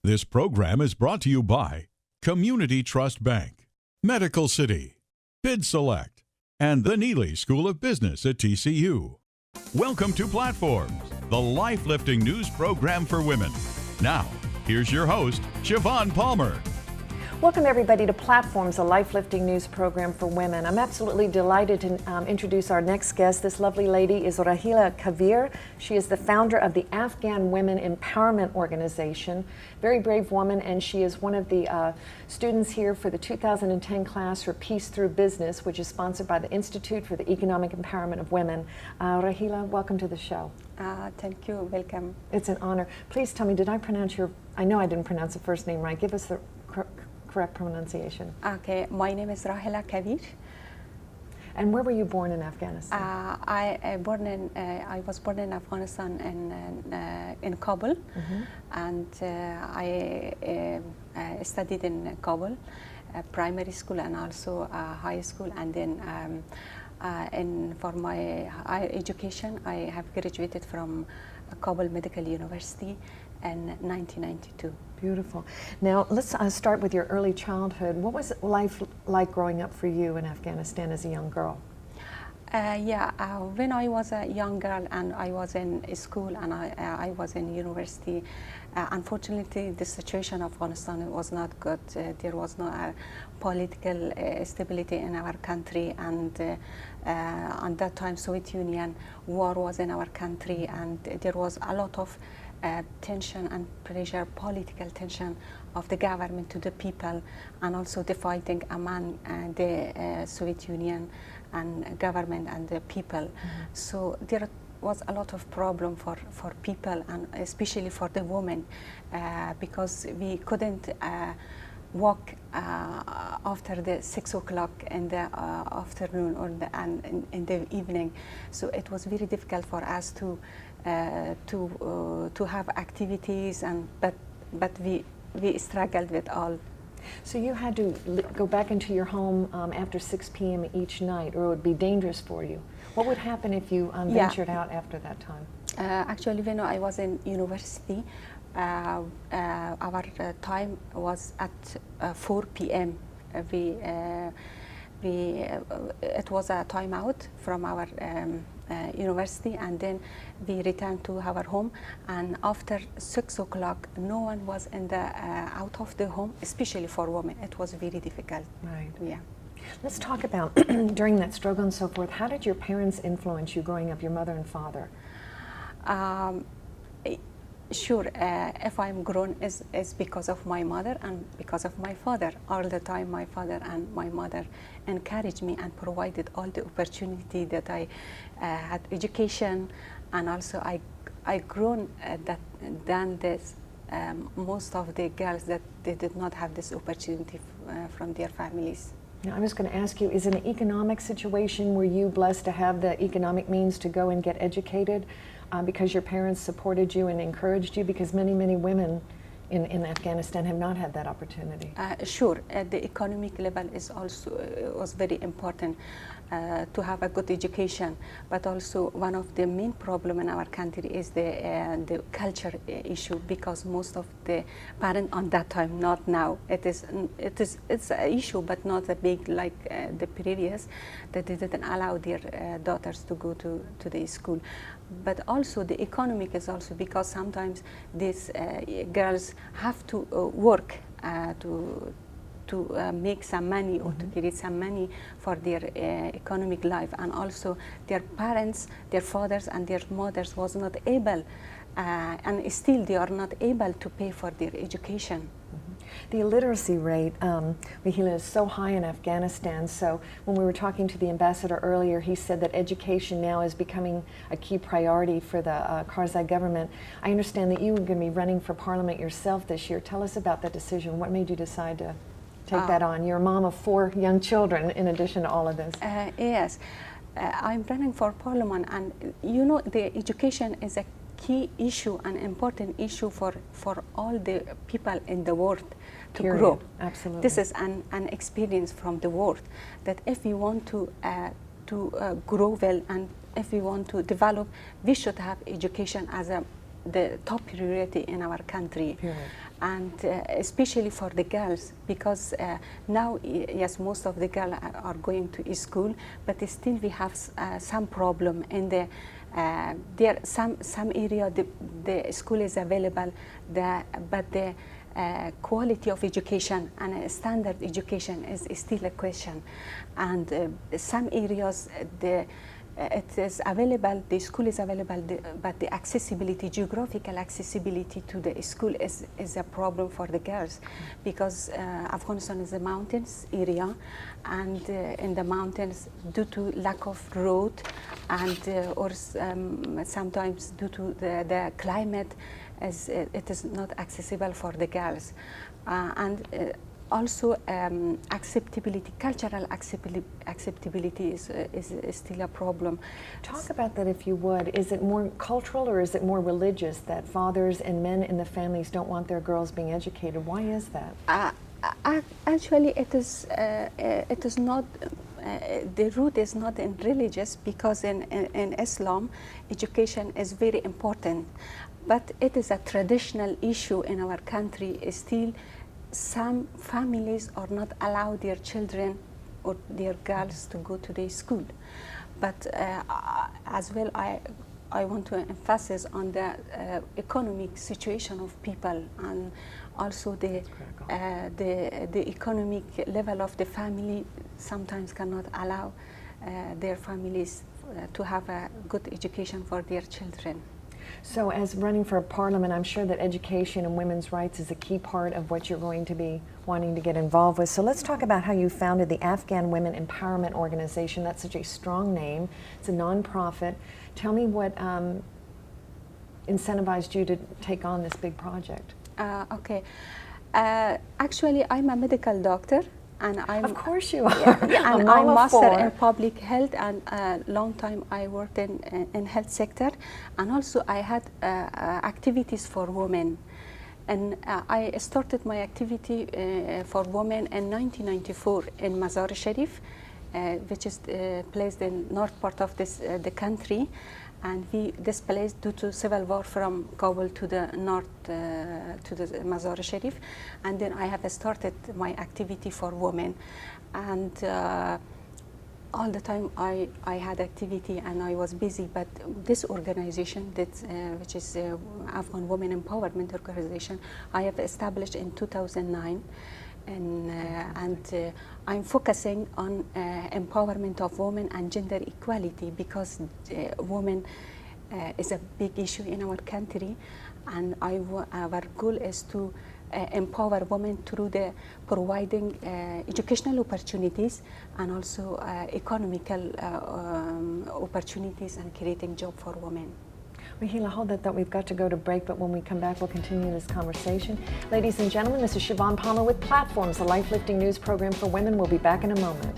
This program is brought to you by Community Trust Bank, Medical City, Bid Select, and the Neely School of Business at TCU. Welcome to Platforms, the life-lifting news program for women. Now, here's your host, Shivaun Palmer. Welcome everybody to Platforms, a life-lifting news program for women. I'm absolutely delighted to introduce our next guest. This lovely lady is Rahela Kaveer. She is the founder of the Afghan Women Empowerment Organization. Very brave woman, and she is one of the students here for the 2010 class for Peace Through Business, which is sponsored by the Institute for the Economic Empowerment of Women. Rahela, welcome to the show. Thank you, welcome. It's an honor. Please tell me, did I pronounce I know I didn't pronounce the first name right. Give us the correct pronunciation. Okay, my name is Rahela Kaveer. And where were you born in Afghanistan? I was born in Afghanistan in Kabul, and I studied in Kabul, primary school and also high school, and then for my higher education, I have graduated from Kabul Medical University in 1992. Beautiful. Now let's start with your early childhood. What was life like growing up for you in Afghanistan as a young girl? When I was a young girl and I was in school and I was in university, unfortunately the situation of Afghanistan was not good. There was no political stability in our country, and at that time Soviet Union war was in our country, and there was a lot of tension and pressure, political tension of the government to the people, and also the fighting among the Soviet Union and government and the people. So there was a lot of problem for people, and especially for the women, because we couldn't walk after the 6 o'clock in the afternoon or in the evening. So it was very difficult for us to have activities, but we struggled with all. So you had to go back into your home after 6 p.m. each night, or it would be dangerous for you. What would happen if you ventured out after that time? Actually, when I was in university, our time was at 4 p.m. It was a timeout from our university, and then we returned to our home, and after 6 o'clock no one was out of the home, especially for women. It was very difficult. Right. Yeah. Let's talk about during that struggle and so forth. How did your parents influence you growing up, your mother and father? Sure, if I'm grown is because of my mother and because of my father. All the time my father and my mother encouraged me and provided all the opportunity that I had education, and also I grown than this most of the girls that they did not have this opportunity from their families. Now, I was going to ask you, is it an economic situation? Were you blessed to have the economic means to go and get educated because your parents supported you and encouraged you? Because many women in Afghanistan have not had that opportunity. Sure, the economic level is also was very important to have a good education, but also one of the main problem in our country is the culture issue, because most of the parents on that time, not now, it's an issue, but not a big like the previous, that they didn't allow their daughters to go to the school. But also the economic is also because sometimes these girls have to work to make some money or to create some money for their economic life, and also their parents, their fathers and their mothers was not able, and still they are not able to pay for their education. The illiteracy rate, Rahela, is so high in Afghanistan. So when we were talking to the ambassador earlier, he said that education now is becoming a key priority for the Karzai government. I understand that you were going to be running for parliament yourself this year. Tell us about that decision. What made you decide to take that on? You're a mom of 4 young children in addition to all of this. Yes, I'm running for parliament, and you know the education is a key issue, an important issue for all the people in the world to grow. Absolutely. This is an experience from the world, that if we want to grow well and if we want to develop, we should have education as a the top priority in our country. Period. And especially for the girls, because now, yes, most of the girls are going to school, but still we have some problem in the there some area the school is available, but the quality of education and standard education is still a question. And some areas it is available, the school is available, but the accessibility, geographical accessibility to the school is a problem for the girls, because Afghanistan is a mountains area, and in the mountains, due to lack of road and or sometimes due to the climate, it is not accessible for the girls. Also, acceptability, cultural acceptability is still a problem. Talk about that if you would. Is it more cultural or is it more religious that fathers and men in the families don't want their girls being educated? Why is that? Actually, it is not. The root is not in religious, because in Islam, education is very important, but it is a traditional issue in our country. Still, some families are not allow their children or their girls to go to the school. But as well, I want to emphasize on the economic situation of people, and also the economic level of the family sometimes cannot allow their families to have a good education for their children. So as running for parliament, I'm sure that education and women's rights is a key part of what you're going to be wanting to get involved with. So let's talk about how you founded the Afghan Women Empowerment Organization. That's such a strong name. It's a nonprofit. Tell me what incentivized you to take on this big project. Okay. Actually, I'm a medical doctor. And of course you are. Yeah, and I'm master in public health, and a long time I worked in health sector, and also I had activities for women. And I started my activity for women in 1994 in Mazar Sharif, which is placed in north part of the country. And we displaced due to civil war from Kabul to the north, to the Mazar Sharif. And then I have started my activity for women. And all the time I had activity and I was busy, but this organization, which is Afghan Women Empowerment Organization, I have established in 2009. And I'm focusing on empowerment of women and gender equality, because women is a big issue in our country, and our goal is to empower women through the providing educational opportunities and also economical opportunities and creating job for women. Rahela, hold that thought. We've got to go to break, but when we come back, we'll continue this conversation. Ladies and gentlemen, this is Shivaun Palmer with Platforms, a life-lifting news program for women. We'll be back in a moment.